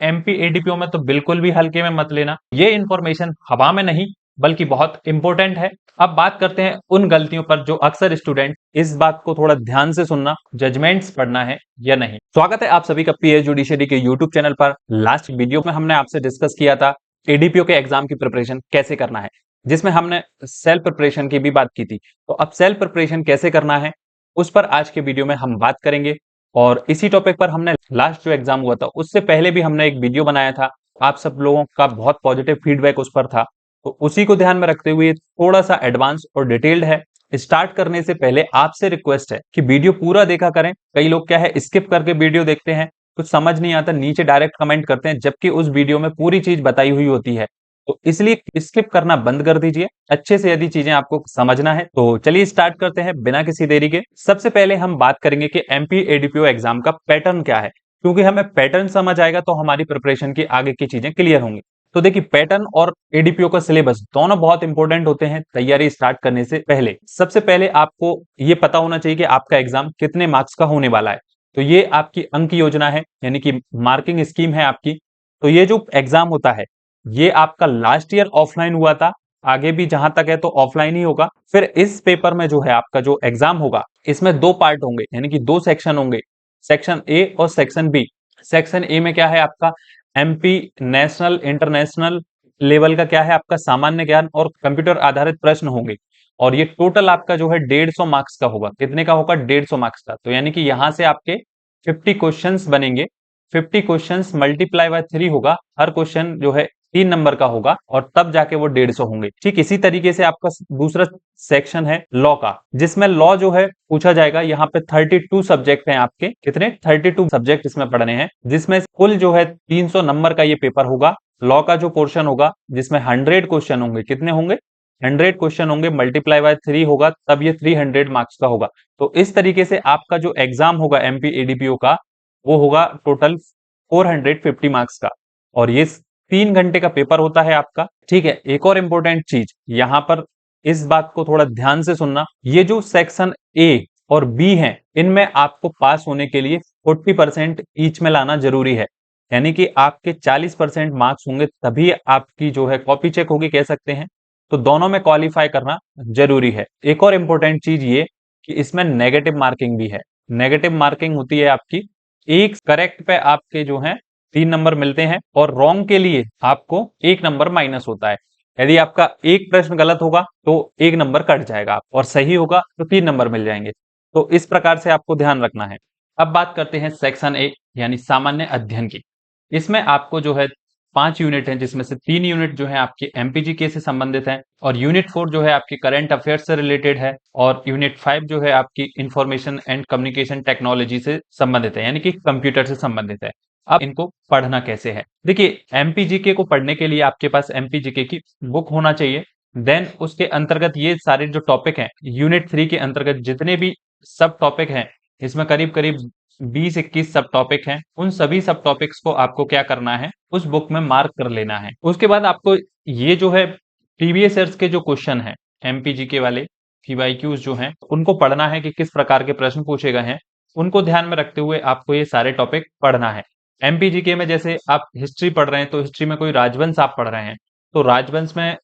MP ADPO में तो बिल्कुल भी हल्के में मत लेना। ये इंफॉर्मेशन हवा में नहीं बल्कि बहुत इंपॉर्टेंट है। अब बात करते हैं उन गलतियों पर जो अक्सर स्टूडेंट, इस बात को थोड़ा ध्यान से सुनना, जजमेंट्स पढ़ना है या नहीं। स्वागत है आप सभी का पीएस जुडिशरी के यूट्यूब चैनल पर। लास्ट वीडियो में हमने आपसे डिस्कस किया था एडीपीओ के एग्जाम की प्रिपरेशन कैसे करना है, जिसमें हमने सेल्फ प्रिपरेशन की भी बात की थी। तो अब सेल्फ प्रिपरेशन कैसे करना है उस पर आज के वीडियो में हम बात करेंगे। और इसी टॉपिक पर हमने लास्ट जो एग्जाम हुआ था उससे पहले भी हमने एक वीडियो बनाया था, आप सब लोगों का बहुत पॉजिटिव फीडबैक उस पर था। तो उसी को ध्यान में रखते हुए थोड़ा सा एडवांस और डिटेल्ड है। स्टार्ट करने से पहले आपसे रिक्वेस्ट है कि वीडियो पूरा देखा करें। कई लोग क्या है स्किप करके वीडियो देखते हैं, कुछ समझ नहीं आता, नीचे डायरेक्ट कमेंट करते हैं, जबकि उस वीडियो में पूरी चीज बताई हुई होती है। तो इसलिए स्किप करना बंद कर दीजिए, अच्छे से यदि चीजें आपको समझना है। तो चलिए स्टार्ट करते हैं बिना किसी देरी के। सबसे पहले हम बात करेंगे कि एमपी एडीपीओ एग्जाम का पैटर्न क्या है, क्योंकि हमें पैटर्न समझ आएगा तो हमारी प्रिपरेशन की आगे की चीजें क्लियर होंगी। तो देखिए, पैटर्न और एडीपीओ का सिलेबस दोनों बहुत इंपॉर्टेंट होते हैं तैयारी स्टार्ट करने से पहले। सबसे पहले आपको ये पता होना चाहिए कि आपका एग्जाम कितने मार्क्स का होने वाला है। तो ये आपकी अंक योजना है, यानी कि मार्किंग स्कीम है आपकी। तो ये जो एग्जाम होता है ये आपका लास्ट ईयर ऑफलाइन हुआ था, आगे भी जहां तक है तो ऑफलाइन ही होगा। फिर इस पेपर में जो है आपका जो एग्जाम होगा इसमें दो पार्ट होंगे, यानी कि दो सेक्शन होंगे, सेक्शन ए और सेक्शन बी। सेक्शन ए में क्या है आपका एमपी नेशनल इंटरनेशनल लेवल का क्या है आपका सामान्य ज्ञान और कंप्यूटर आधारित प्रश्न होंगे। और ये टोटल आपका जो है 150 मार्क्स का होगा। कितने का होगा? 150 मार्क्स का। तो यानी कि यहां से आपके 50 क्वेश्चंस बनेंगे। 50 क्वेश्चंस मल्टीप्लाई बाय 3 होगा, हर क्वेश्चन जो है 3 नंबर का होगा और तब जाके वो 150 होंगे। ठीक इसी तरीके से आपका दूसरा सेक्शन है लॉ का, जिसमें लॉ जो है पूछा जाएगा। यहाँ पे 32 सब्जेक्ट हैं आपके। कितने? 32 सब्जेक्ट इसमें पढ़ने हैं, जिसमें कुल जो है 300 नंबर का ये पेपर होगा। लॉ का जो पोर्शन होगा जिसमें 100 क्वेश्चन होंगे। कितने होंगे? 100 क्वेश्चन होंगे, मल्टीप्लाई बाय 3 होगा, तब ये 300 मार्क्स का होगा। तो इस तरीके से आपका जो एग्जाम होगा एमपी एडीपीओ का वो होगा टोटल 450 मार्क्स का। और ये 3 घंटे का पेपर होता है आपका। ठीक है, एक और इंपॉर्टेंट चीज यहां पर, इस बात को थोड़ा ध्यान से सुनना, ये जो सेक्शन ए और बी है इनमें आपको पास होने के लिए 40% ईच में लाना जरूरी है। यानी कि आपके 40% मार्क्स होंगे तभी आपकी जो है कॉपी चेक होगी, कह सकते हैं। तो दोनों में क्वालिफाई करना जरूरी है। एक और इंपॉर्टेंट चीज ये कि इसमें नेगेटिव मार्किंग भी है। नेगेटिव मार्किंग होती है आपकी, एक करेक्ट पे आपके जो है 3 नंबर मिलते हैं और रॉन्ग के लिए आपको 1 नंबर माइनस होता है। यदि आपका एक प्रश्न गलत होगा तो 1 नंबर कट जाएगा और सही होगा तो 3 नंबर मिल जाएंगे। तो इस प्रकार से आपको ध्यान रखना है। अब बात करते हैं सेक्शन ए यानी सामान्य अध्ययन की। इसमें आपको जो है 5 यूनिट हैं, जिसमें से 3 यूनिट जो है आपके एमपीजीके से संबंधित हैं और यूनिट 4 जो है आपकी करंट अफेयर्स से रिलेटेड है और यूनिट 5 जो है आपकी इंफॉर्मेशन एंड कम्युनिकेशन टेक्नोलॉजी से संबंधित है, यानी कि कंप्यूटर से संबंधित है। अब इनको पढ़ना कैसे है? देखिए, एमपीजीके को पढ़ने के लिए आपके पास एमपीजीके की बुक होना चाहिए। देन उसके अंतर्गत ये सारे जो टॉपिक हैं यूनिट 3 के अंतर्गत जितने भी सब टॉपिक हैं, इसमें करीब करीब 20-21 सब टॉपिक हैं। उन सभी सब टॉपिक्स को आपको क्या करना है, उस बुक में मार्क कर लेना है। उसके बाद आपको ये जो है प्रीवियस ईयर्स के जो क्वेश्चन हैं एमपीजीके वाले, पीवाईक्यूज जो हैं, उनको पढ़ना है कि किस प्रकार के प्रश्न पूछे गए हैं। उनको ध्यान में रखते हुए आपको ये सारे टॉपिक पढ़ना है। एमपीजीके में जैसे आप हिस्ट्री पढ़ रहे हैं तो हिस्ट्री में कोई राजवंश आप पढ़ रहे हैं तो राजवंश में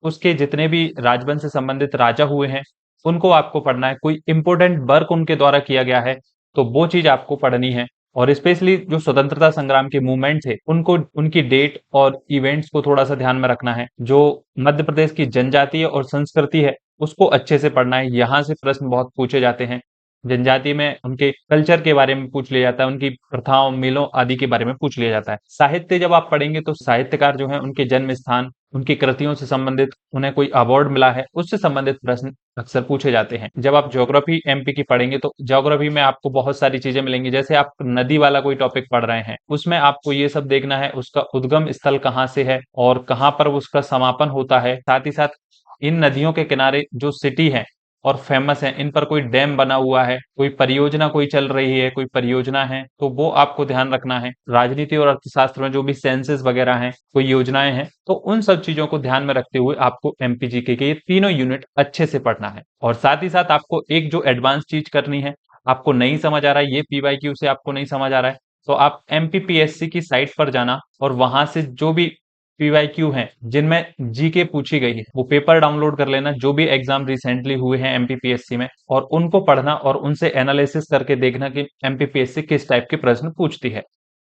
उसके जितने भी राजवंश से संबंधित राजा हुए हैं उनको आपको पढ़ना है। कोई इंपोर्टेंट वर्क उनके द्वारा किया गया है तो वो चीज आपको पढ़नी है। और स्पेशली जो स्वतंत्रता संग्राम के मूवमेंट थे उनको, उनकी डेट और इवेंट्स को थोड़ा सा ध्यान में रखना है। जो मध्य प्रदेश की जनजातीय और संस्कृति है उसको अच्छे से पढ़ना है। यहाँ से प्रश्न बहुत पूछे जाते हैं। जनजाति में उनके कल्चर के बारे में पूछ लिया जाता है, उनकी प्रथाओं मेलों आदि के बारे में पूछ लिया जाता है। साहित्य जब आप पढ़ेंगे तो साहित्यकार जो है उनके जन्म स्थान, उनकी कृतियों से संबंधित, उन्हें कोई अवार्ड मिला है उससे संबंधित प्रश्न अक्सर पूछे जाते हैं। जब आप ज्योग्राफी एमपी की पढ़ेंगे तो ज्योग्राफी में आपको बहुत सारी चीजें मिलेंगी। जैसे आप नदी वाला कोई टॉपिक पढ़ रहे हैं उसमें आपको ये सब देखना है, उसका उद्गम स्थल कहाँ से है और कहाँ पर उसका समापन होता है। साथ ही साथ इन नदियों के किनारे जो सिटी है और फेमस है, इन पर कोई डैम बना हुआ है, कोई परियोजना कोई चल रही है, कोई परियोजना है तो वो आपको ध्यान रखना है। राजनीति और अर्थशास्त्र में जो भी सेंसेस वगैरह हैं, कोई योजनाएं हैं, तो उन सब चीजों को ध्यान में रखते हुए आपको एमपीजीके के ये तीनों यूनिट अच्छे से पढ़ना है। और साथ ही साथ आपको एक जो एडवांस चीज करनी है, आपको नहीं समझ आ रहा है, ये पीवाईक्यू से आपको नहीं समझ आ रहा है, तो आप एमपीपीएससी की साइट पर जाना और वहां से जो भी पीवाईक्यू हैं जिनमें जीके पूछी गई है वो पेपर डाउनलोड कर लेना, जो भी एग्जाम रिसेंटली हुए हैं एमपीपीएससी में, और उनको पढ़ना और उनसे एनालिसिस करके देखना कि एमपीपीएससी किस टाइप के प्रश्न पूछती है।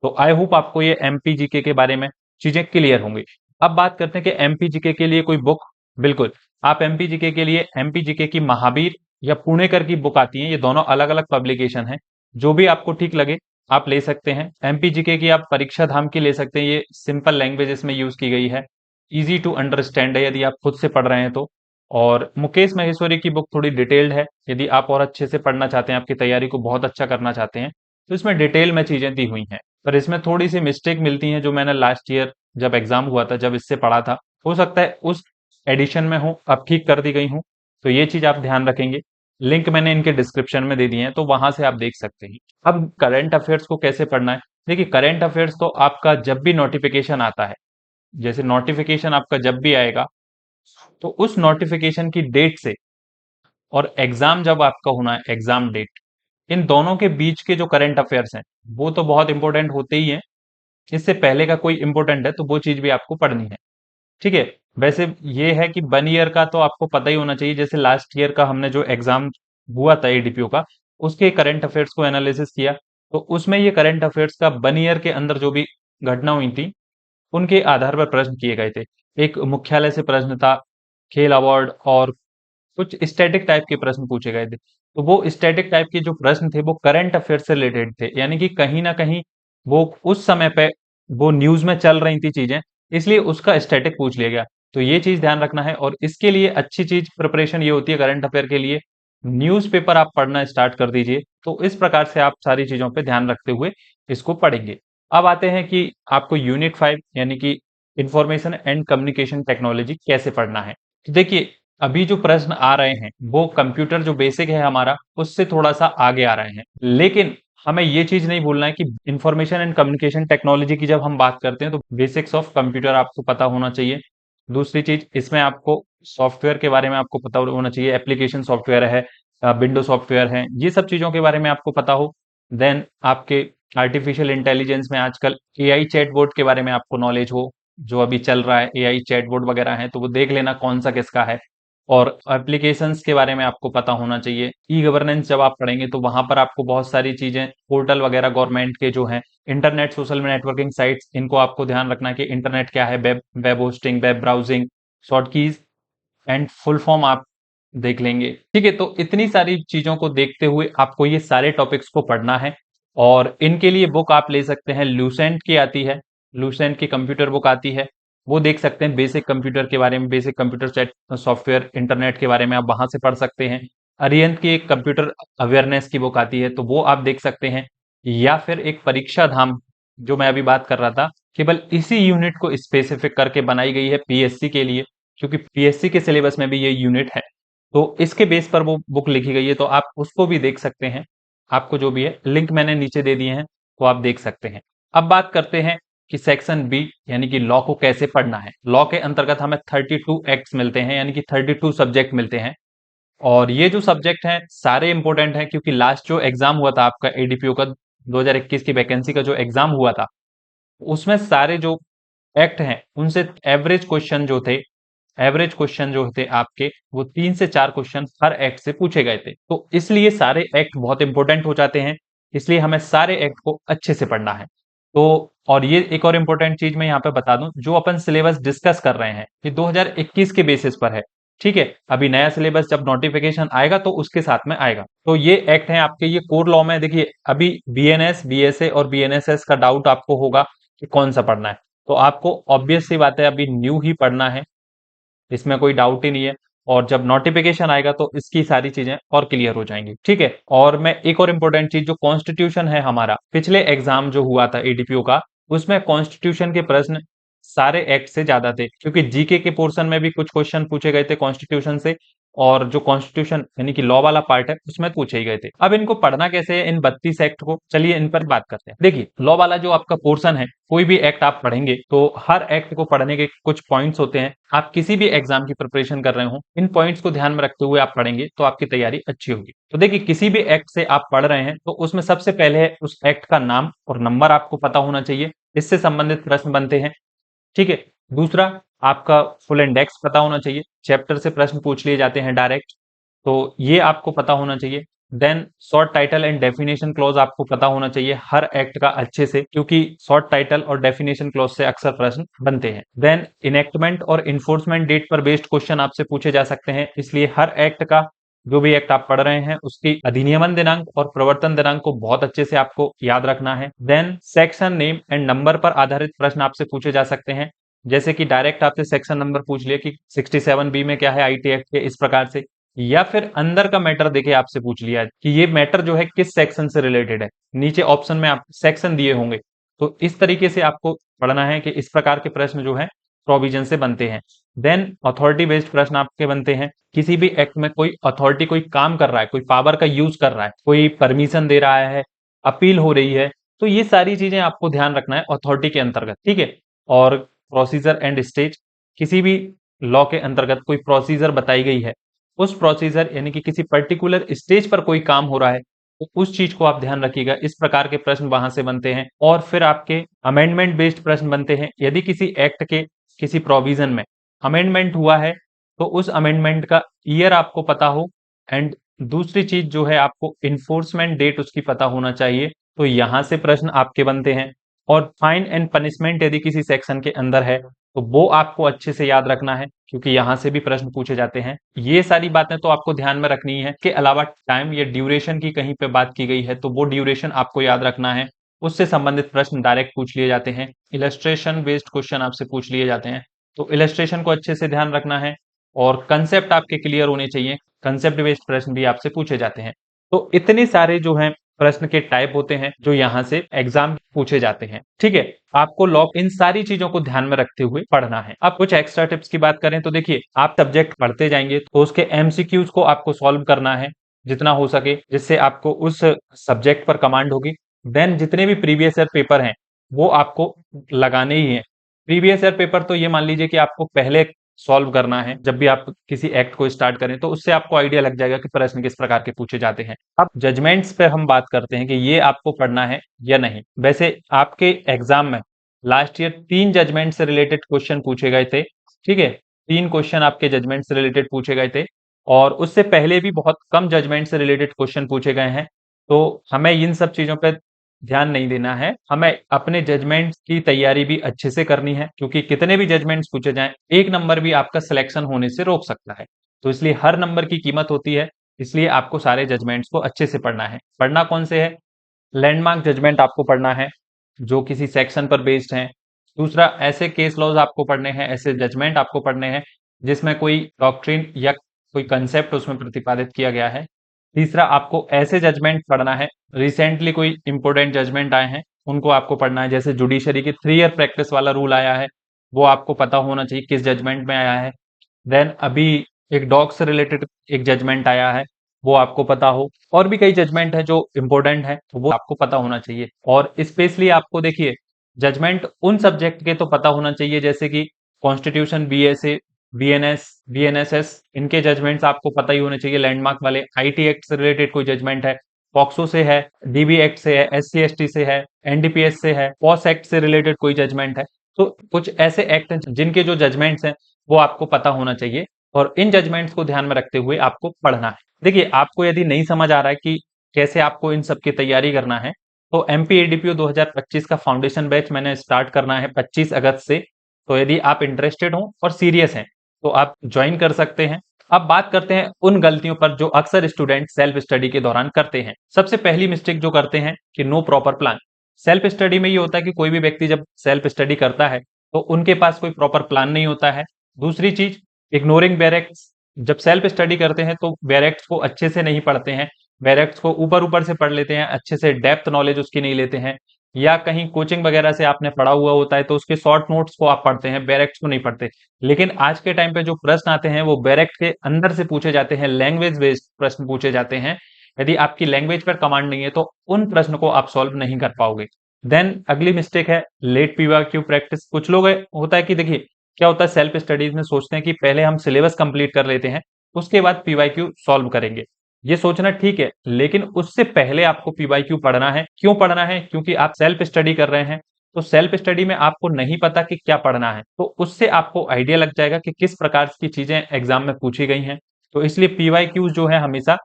तो आई होप आपको ये एमपीजीके के बारे में चीजें क्लियर होंगी। अब बात करते हैं कि एमपीजीके के लिए कोई बुक। बिल्कुल, आप एमपीजीके के लिए एमपीजीके की महावीर या पुणेकर की बुक आती है, ये दोनों अलग अलग पब्लिकेशन है, जो भी आपको ठीक लगे आप ले सकते हैं। एमपीजीके की आप परीक्षा धाम की ले सकते हैं, ये सिंपल लैंग्वेज इसमें यूज की गई है, इजी टू अंडरस्टैंड है यदि आप खुद से पढ़ रहे हैं तो। और मुकेश महेश्वरी की बुक थोड़ी डिटेल्ड है, यदि आप और अच्छे से पढ़ना चाहते हैं, आपकी तैयारी को बहुत अच्छा करना चाहते हैं, तो इसमें डिटेल में चीजें दी हुई हैं। पर इसमें थोड़ी सी मिस्टेक मिलती हैं जो मैंने लास्ट ईयर जब एग्जाम हुआ था जब इससे पढ़ा था, हो सकता है उस एडिशन में हो अब ठीक कर दी गई हूँ, तो ये चीज आप ध्यान रखेंगे। लिंक मैंने इनके डिस्क्रिप्शन में दे दिए हैं, तो वहां से आप देख सकते हैं। अब करंट अफेयर्स को कैसे पढ़ना है? देखिए, करंट अफेयर्स तो आपका जब भी नोटिफिकेशन आता है, जैसे नोटिफिकेशन आपका जब भी आएगा तो उस नोटिफिकेशन की डेट से और एग्जाम जब आपका होना है एग्जाम डेट, इन दोनों के बीच के जो करंट अफेयर्स हैं वो तो बहुत इंपॉर्टेंट होते ही हैं। इससे पहले का कोई इंपॉर्टेंट है तो वो चीज भी आपको पढ़नी है। ठीक है। वैसे ये है कि 1 ईयर का तो आपको पता ही होना चाहिए, जैसे लास्ट ईयर का हमने जो एग्जाम हुआ था एडीपीओ का, उसके करंट अफेयर्स को एनालिसिस किया, तो उसमें ये करंट अफेयर्स का 1 ईयर के अंदर जो भी घटना हुई थी उनके आधार पर प्रश्न किए गए थे। एक मुख्यालय से प्रश्न था, खेल अवार्ड, और कुछ स्टैटिक टाइप के प्रश्न पूछे गए थे। तो वो स्टैटिक टाइप के जो प्रश्न थे वो करंट अफेयर से रिलेटेड थे, यानी कि कहीं ना कहीं वो उस समय पे वो न्यूज में चल रही थी चीजें, इसलिए उसका स्टैटिक पूछ लिया गया। तो ये चीज ध्यान रखना है, और इसके लिए अच्छी चीज प्रिपरेशन ये होती है करंट अफेयर के लिए, न्यूज़पेपर आप पढ़ना स्टार्ट कर दीजिए। तो इस प्रकार से आप सारी चीजों पे ध्यान रखते हुए इसको पढ़ेंगे। अब आते हैं कि आपको यूनिट 5 यानी कि इंफॉर्मेशन एंड कम्युनिकेशन टेक्नोलॉजी कैसे पढ़ना है। तो देखिए, अभी जो प्रश्न आ रहे हैं वो कंप्यूटर जो बेसिक है हमारा उससे थोड़ा सा आगे आ रहे हैं, लेकिन हमें ये चीज नहीं भूलना है कि इंफॉर्मेशन एंड कम्युनिकेशन टेक्नोलॉजी की जब हम बात करते हैं तो बेसिक्स ऑफ कंप्यूटर आपको पता होना चाहिए। दूसरी चीज, इसमें आपको सॉफ्टवेयर के बारे में आपको पता होना चाहिए, एप्लीकेशन सॉफ्टवेयर है, विंडो सॉफ्टवेयर है, ये सब चीजों के बारे में आपको पता हो। देन आपके आर्टिफिशियल इंटेलिजेंस में आजकल एआई चैटबॉट के बारे में आपको नॉलेज हो, जो अभी चल रहा है एआई चैटबॉट वगैरह है, तो वो देख लेना कौन सा किसका है। और एप्लीकेशंस के बारे में आपको पता होना चाहिए। ई गवर्नेंस जब आप पढ़ेंगे तो वहां पर आपको बहुत सारी चीजें, पोर्टल वगैरह गवर्नमेंट के जो हैं, इंटरनेट सोशल नेटवर्किंग साइट्स, इनको आपको ध्यान रखना है कि इंटरनेट क्या है, web web hosting, web browsing, short keys and full form आप देख लेंगे। ठीक है, तो इतनी सारी चीजों को देखते हुए आपको ये सारे टॉपिक्स को पढ़ना है, और इनके लिए बुक आप ले सकते हैं, लूसेंट की आती है, लूसेंट की कंप्यूटर बुक आती है, वो देख सकते हैं। बेसिक कंप्यूटर के बारे में, basic computer set software internet के बारे में आप वहां से पढ़ सकते हैं। अरिहंत की एक कंप्यूटर अवेयरनेस की बुक आती है, तो वो आप देख सकते हैं। या फिर एक परीक्षा धाम, जो मैं अभी बात कर रहा था, केवल इसी यूनिट को स्पेसिफिक करके बनाई गई है पीएससी के लिए, क्योंकि पीएससी के सिलेबस में भी ये यूनिट है, तो इसके बेस पर वो बुक लिखी गई है, तो आप उसको भी देख सकते हैं। आपको जो भी है लिंक मैंने नीचे दे दिए हैं, वो आप देख सकते हैं। अब बात करते हैं कि सेक्शन बी यानी कि लॉ को कैसे पढ़ना है। लॉ के अंतर्गत हमें 32 एक्ट्स मिलते हैं, यानी कि 32 सब्जेक्ट मिलते हैं, और ये जो सब्जेक्ट हैं सारे इंपॉर्टेंट हैं, क्योंकि लास्ट जो एग्जाम हुआ था आपका एडीपीओ का 2021 की वैकेंसी का जो एग्जाम हुआ था, उसमें सारे जो एक्ट हैं उनसे एवरेज क्वेश्चन जो थे आपके, वो 3 से 4 क्वेश्चन हर एक्ट से पूछे गए थे। तो इसलिए सारे एक्ट बहुत इंपॉर्टेंट हो जाते हैं, इसलिए हमें सारे एक्ट को अच्छे से पढ़ना है। तो और ये एक और इंपॉर्टेंट चीज मैं यहाँ पे बता दूं, जो अपन सिलेबस डिस्कस कर रहे हैं ये 2021 के बेसिस पर है। ठीक है, अभी नया सिलेबस जब नोटिफिकेशन आएगा तो उसके साथ में आएगा। तो ये एक्ट है आपके, ये कोर लॉ में। देखिए, अभी बीएनएस, बीएसए और बीएनएसएस का डाउट आपको होगा कि कौन सा पढ़ना है, तो आपको ऑब्वियस सी बात है अभी न्यू ही पढ़ना है, इसमें कोई डाउट ही नहीं है। और जब नोटिफिकेशन आएगा तो इसकी सारी चीजें और क्लियर हो जाएंगी। ठीक है, और मैं एक और इंपॉर्टेंट चीज, जो कॉन्स्टिट्यूशन है हमारा, पिछले एग्जाम जो हुआ था एडीपीओ का, उसमें कॉन्स्टिट्यूशन के प्रश्न सारे एक्ट से ज्यादा थे, क्योंकि जीके के पोर्शन में भी कुछ क्वेश्चन पूछे गए थे कॉन्स्टिट्यूशन से, और जो कॉन्स्टिट्यूशन यानी कि लॉ वाला पार्ट है उसमें पूछे ही गए थे। अब इनको पढ़ना कैसे है इन 32 एक्ट को, चलिए इन पर बात करते हैं। देखिए लॉ वाला जो आपका पोर्शन है, कोई भी एक्ट आप पढ़ेंगे तो हर एक्ट को पढ़ने के कुछ पॉइंट्स होते हैं। आप किसी भी एग्जाम की प्रिपरेशन कर रहे हो, इन पॉइंट्स को ध्यान में रखते हुए आप पढ़ेंगे तो आपकी तैयारी अच्छी होगी। तो देखिए किसी भी एक्ट से आप पढ़ रहे हैं तो उसमें सबसे पहले उस एक्ट का नाम और नंबर आपको पता होना चाहिए, इससे संबंधित प्रश्न बनते हैं। ठीक है, दूसरा आपका फुल इंडेक्स पता होना चाहिए, चैप्टर से प्रश्न पूछ लिए जाते हैं डायरेक्ट, तो ये आपको पता होना चाहिए। Then short title and definition clause आपको पता होना चाहिए हर एक्ट का अच्छे से, क्योंकि शॉर्ट टाइटल और डेफिनेशन क्लॉज से अक्सर प्रश्न बनते हैं। देन इनेक्टमेंट और इन्फोर्समेंट डेट पर बेस्ड क्वेश्चन आपसे पूछे जा सकते हैं, इसलिए हर एक्ट का, जो भी एक्ट आप पढ़ रहे हैं उसकी अधिनियमन दिनांक और प्रवर्तन दिनांक को बहुत अच्छे से आपको याद रखना है। Then section name and number पर आधारित प्रश्न आपसे पूछे जा सकते हैं, जैसे कि डायरेक्ट आपसे सेक्शन नंबर पूछ लिया कि 67B में क्या है आईटी एक्ट के, इस प्रकार से, या फिर अंदर का मैटर देके आपसे पूछ लिया कि ये मैटर जो है किस सेक्शन से रिलेटेड है, नीचे ऑप्शन में आप सेक्शन दिए होंगे, तो इस तरीके से आपको पढ़ना है कि इस प्रकार के प्रश्न जो है प्रोविजन से बनते हैं। देन अथॉरिटी बेस्ड प्रश्न आपके बनते हैं, किसी भी एक्ट में कोई अथॉरिटी कोई काम कर रहा है, कोई पावर का यूज कर रहा है, कोई परमिशन दे रहा है, अपील हो रही है, तो ये सारी चीजें आपको ध्यान रखना है अथॉरिटी के अंतर्गत। ठीक है, और प्रोसीजर एंड स्टेज, किसी भी लॉ के अंतर्गत कोई प्रोसीजर बताई गई है, उस प्रोसीजर यानी कि किसी पर्टिकुलर स्टेज पर कोई काम हो रहा है तो उस चीज को आप ध्यान रखिएगा, इस प्रकार के प्रश्न वहां से बनते हैं। और फिर आपके अमेंडमेंट बेस्ड प्रश्न बनते हैं, यदि किसी एक्ट के किसी प्रोविजन में अमेंडमेंट हुआ है तो उस अमेंडमेंट का ईयर आपको पता हो, एंड दूसरी चीज जो है आपको इन्फोर्समेंट डेट उसकी पता होना चाहिए, तो यहां से प्रश्न आपके बनते हैं। और फाइन एंड पनिशमेंट यदि किसी सेक्शन के अंदर है तो वो आपको अच्छे से याद रखना है, क्योंकि यहां से भी प्रश्न पूछे जाते हैं। ये सारी बातें तो आपको ध्यान में रखनी है। के अलावा टाइम या ड्यूरेशन की कहीं पे बात की गई है तो वो ड्यूरेशन आपको याद रखना है, उससे संबंधित प्रश्न डायरेक्ट पूछ लिए जाते हैं। इलस्ट्रेशन बेस्ड क्वेश्चन आपसे पूछ लिए जाते हैं, तो इलस्ट्रेशन को अच्छे से ध्यान रखना है और कंसेप्ट आपके क्लियर होने चाहिए, कंसेप्ट बेस्ड प्रश्न भी आपसे पूछे जाते हैं। तो इतने सारे जो हैं प्रश्न के टाइप होते हैं जो यहाँ से एग्जाम पूछे जाते हैं। ठीक है, आपको लॉक इन सारी चीजों को ध्यान में रखते हुए पढ़ना है। अब कुछ एक्स्ट्रा टिप्स की बात करें तो देखिए, आप सब्जेक्ट पढ़ते जाएंगे तो उसके एमसीक्यूज को आपको सॉल्व करना है जितना हो सके, जिससे आपको उस सब्जेक्ट पर कमांड होगी। देन जितने भी प्रीवियस ईयर पेपर हैं वो आपको लगाने ही हैं। प्रीवियस ईयर पेपर तो ये मान लीजिए कि आपको पहले सॉल्व करना है, जब भी आप किसी एक्ट को स्टार्ट करें तो उससे आपको आइडिया लग जाएगा कि प्रश्न किस प्रकार के पूछे जाते हैं। अब जजमेंट्स पे हम बात करते हैं कि ये आपको पढ़ना है या नहीं। वैसे आपके एग्जाम में लास्ट ईयर 3 जजमेंट से रिलेटेड क्वेश्चन पूछे गए थे। ठीक है, 3 क्वेश्चन आपके जजमेंट से रिलेटेड पूछे गए थे, और उससे पहले भी बहुत कम जजमेंट से रिलेटेड क्वेश्चन पूछे गए हैं। तो हमें इन सब चीजों पे ध्यान नहीं देना है, हमें अपने जजमेंट्स की तैयारी भी अच्छे से करनी है, क्योंकि कितने भी जजमेंट्स पूछे जाएं, एक नंबर भी आपका सिलेक्शन होने से रोक सकता है। तो इसलिए हर नंबर की कीमत होती है, इसलिए आपको सारे जजमेंट्स को अच्छे से पढ़ना है। पढ़ना कौन से है? लैंडमार्क जजमेंट आपको पढ़ना है जो किसी सेक्शन पर बेस्ड है। दूसरा, ऐसे केस लॉज आपको पढ़ने हैं, ऐसे जजमेंट आपको पढ़ने हैं जिसमें कोई डॉक्ट्रिन या कोई कंसेप्ट उसमें प्रतिपादित किया गया है। तीसरा, आपको ऐसे जजमेंट पढ़ना है, रिसेंटली कोई इंपोर्टेंट जजमेंट आए हैं उनको आपको पढ़ना है, जैसे जुडिशरी की 3 ईयर प्रैक्टिस वाला रूल आया है, वो आपको पता होना चाहिए किस जजमेंट में आया है। देन अभी एक डॉग से रिलेटेड एक जजमेंट आया है, वो आपको पता हो। और भी कई जजमेंट है जो इंपॉर्टेंट है तो वो आपको पता होना चाहिए। और स्पेशली आपको देखिए, जजमेंट उन सब्जेक्ट के तो पता होना चाहिए जैसे कि कॉन्स्टिट्यूशन, बीएसए, बीएनएस, बीएनएसएस, इनके जजमेंट्स आपको पता ही होने चाहिए। लैंडमार्क वाले, आईटी एक्ट से रिलेटेड कोई जजमेंट है, पॉक्सो से है, डीबी एक्ट से है, एससी एसटी से है, एनडीपीएस से है, पॉस एक्ट से रिलेटेड कोई जजमेंट है। तो कुछ ऐसे एक्ट हैं जिनके जो जजमेंट्स हैं वो आपको पता होना चाहिए, और इन जजमेंट्स को ध्यान में रखते हुए आपको पढ़ना है। देखिए, आपको यदि नहीं समझ आ रहा है कि कैसे आपको इन सब की तैयारी करना है, तो एमपीएडीपीओ 2025 का फाउंडेशन बैच मैंने स्टार्ट करना है 25 अगस्त से। तो यदि आप इंटरेस्टेड हो और सीरियस हैं तो आप ज्वाइन कर सकते हैं। अब बात करते हैं उन गलतियों पर जो अक्सर स्टूडेंट सेल्फ स्टडी के दौरान करते हैं। सबसे पहली मिस्टेक जो करते हैं कि no proper plan. Self study में ये होता है कि कोई भी व्यक्ति जब सेल्फ स्टडी करता है तो उनके पास कोई प्रॉपर प्लान नहीं होता है। दूसरी चीज, इग्नोरिंग बैरेक्ट्स। जब सेल्फ स्टडी करते हैं तो बैरेक्ट्स को अच्छे से नहीं पढ़ते हैं, बैरेक्ट्स को ऊपर ऊपर से पढ़ लेते हैं, अच्छे से डेप्थ नॉलेज उसकी नहीं लेते हैं। या कहीं कोचिंग वगैरह से आपने पढ़ा हुआ होता है तो उसके शॉर्ट नोट्स को आप पढ़ते हैं, बैरेक्ट्स को नहीं पढ़ते। लेकिन आज के टाइम पे जो प्रश्न आते हैं वो बैरेक्ट के अंदर से पूछे जाते हैं, लैंग्वेज बेस्ड प्रश्न पूछे जाते हैं। यदि आपकी लैंग्वेज पर कमांड नहीं है तो उन प्रश्न को आप सॉल्व नहीं कर पाओगे। देन अगली मिस्टेक है लेट पीवाईक्यू प्रैक्टिस। कुछ लोग होता है कि देखिए क्या होता है, सेल्फ स्टडीज में सोचते हैं कि पहले हम सिलेबस कंप्लीट कर लेते हैं, उसके बाद पीवाईक्यू सॉल्व करेंगे। ये सोचना ठीक है, लेकिन उससे पहले आपको पीवाईक्यू पढ़ना है। क्यों पढ़ना है? क्योंकि आप सेल्फ स्टडी कर रहे हैं, तो सेल्फ स्टडी में आपको नहीं पता कि क्या पढ़ना है, तो उससे आपको आइडिया लग जाएगा कि किस प्रकार की चीजें एग्जाम में पूछी गई हैं। तो इसलिए पीवाईक्यू जो है हमेशा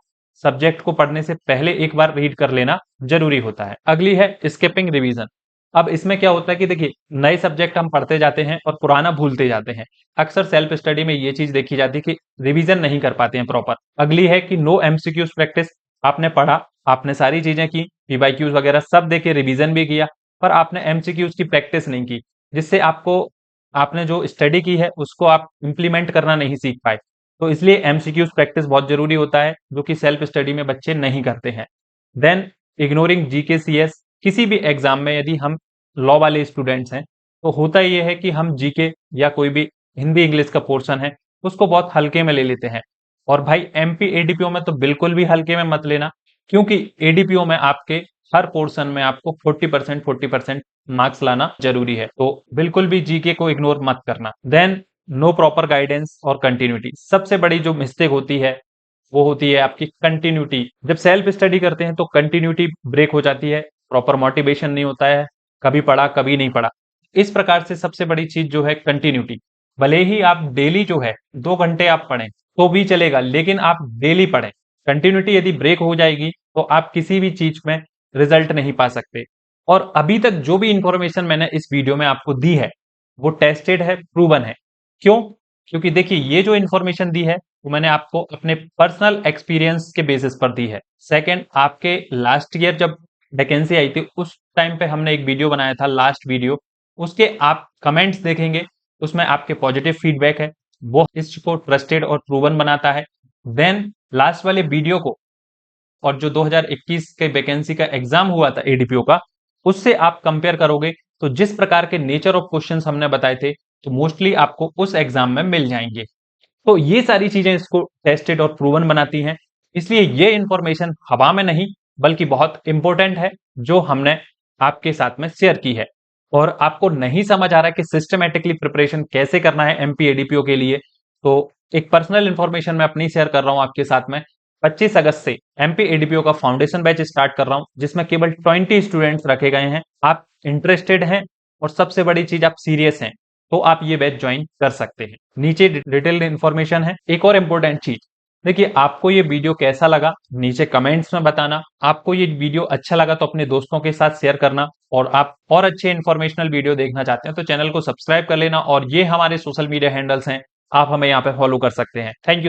सब्जेक्ट को पढ़ने से पहले एक बार रीड कर लेना जरूरी होता है। अगली है स्किपिंग रिवीजन। अब इसमें क्या होता है कि देखिए नए सब्जेक्ट हम पढ़ते जाते हैं और पुराना भूलते जाते हैं। अक्सर सेल्फ स्टडी में ये चीज देखी जाती है कि रिवीजन नहीं कर पाते हैं प्रॉपर। अगली है कि नो एमसीक्यूज प्रैक्टिस। आपने पढ़ा, आपने सारी चीजें की, पीवाईक्यूज वगैरह सब देखे, रिवीजन भी किया, पर आपने एमसीक्यूज की प्रैक्टिस नहीं की, जिससे आपको आपने जो स्टडी की है उसको आप इंप्लीमेंट करना नहीं सीख पाए। तो इसलिए एमसीक्यूज प्रैक्टिस बहुत जरूरी होता है, जो कि सेल्फ स्टडी में बच्चे नहीं करते हैं। Then ignoring GK CS. किसी भी एग्जाम में यदि हम लॉ वाले स्टूडेंट्स हैं तो होता ये है कि हम जीके या कोई भी हिंदी इंग्लिश का पोर्शन है उसको बहुत हल्के में ले लेते हैं। और भाई एमपी एडीपीओ में तो बिल्कुल भी हल्के में मत लेना, क्योंकि एडीपीओ में आपके हर पोर्शन में आपको 40% मार्क्स लाना जरूरी है। तो बिल्कुल भी जीके को इग्नोर मत करना। देन नो प्रॉपर गाइडेंस और कंटिन्यूटी। सबसे बड़ी जो मिस्टेक होती है वो होती है आपकी कंटिन्यूटी। जब सेल्फ स्टडी करते हैं तो कंटिन्यूटी ब्रेक हो जाती है, प्रॉपर मोटिवेशन नहीं होता है, कभी पढ़ा कभी नहीं पढ़ा। इस प्रकार से सबसे बड़ी चीज जो है कंटिन्यूटी। भले ही आप डेली जो है 2 घंटे आप पढ़ें तो भी चलेगा, लेकिन आप डेली पढ़ें। कंटिन्यूटी यदि ब्रेक हो जाएगी तो आप किसी भी चीज में रिजल्ट नहीं पा सकते। और अभी तक जो भी इंफॉर्मेशन मैंने इस वीडियो में आपको दी है वो टेस्टेड है, प्रूवन है। क्यों? क्योंकि देखिए ये जो इंफॉर्मेशन दी है वो मैंने आपको अपने पर्सनल एक्सपीरियंस के बेसिस पर दी है। सेकंड, आपके लास्ट ईयर जब वैकेंसी आई थी उस टाइम पे हमने एक वीडियो बनाया था, लास्ट वीडियो, उसके आप कमेंट्स देखेंगे, उसमें आपके पॉजिटिव फीडबैक है, वो इसको ट्रस्टेड और प्रूवन बनाता है। देन लास्ट वाले वीडियो को और जो 2021 के वैकेंसी का एग्जाम हुआ था एडीपीओ का, उससे आप कंपेयर करोगे तो जिस प्रकार के नेचर ऑफ क्वेश्चंस हमने बताए थे तो मोस्टली आपको उस एग्जाम में मिल जाएंगे। तो ये सारी चीजें इसको टेस्टेड और प्रूवन बनाती हैं। इसलिए ये इंफॉर्मेशन हवा में नहीं बल्कि बहुत इंपॉर्टेंट है जो हमने आपके साथ में शेयर की है। और आपको नहीं समझ आ रहा है कि सिस्टमेटिकली प्रिपरेशन कैसे करना है एमपी एडीपीओ के लिए, तो एक पर्सनल इंफॉर्मेशन मैं अपनी शेयर कर रहा हूं आपके साथ में। 25 अगस्त से एमपी एडीपीओ का फाउंडेशन बैच स्टार्ट कर रहा हूं, जिसमें केवल 20 स्टूडेंट्स रखे गए हैं। आप इंटरेस्टेड हैं और सबसे बड़ी चीज आप सीरियस हैं तो आप ये बैच ज्वाइन कर सकते हैं। नीचे डिटेल्ड इंफॉर्मेशन है। एक और इंपॉर्टेंट चीज, देखिए आपको ये वीडियो कैसा लगा नीचे कमेंट्स में बताना। आपको ये वीडियो अच्छा लगा तो अपने दोस्तों के साथ शेयर करना, और आप और अच्छे इंफॉर्मेशनल वीडियो देखना चाहते हैं तो चैनल को सब्सक्राइब कर लेना। और ये हमारे सोशल मीडिया हैंडल्स हैं, आप हमें यहाँ पे फॉलो कर सकते हैं। Thank you.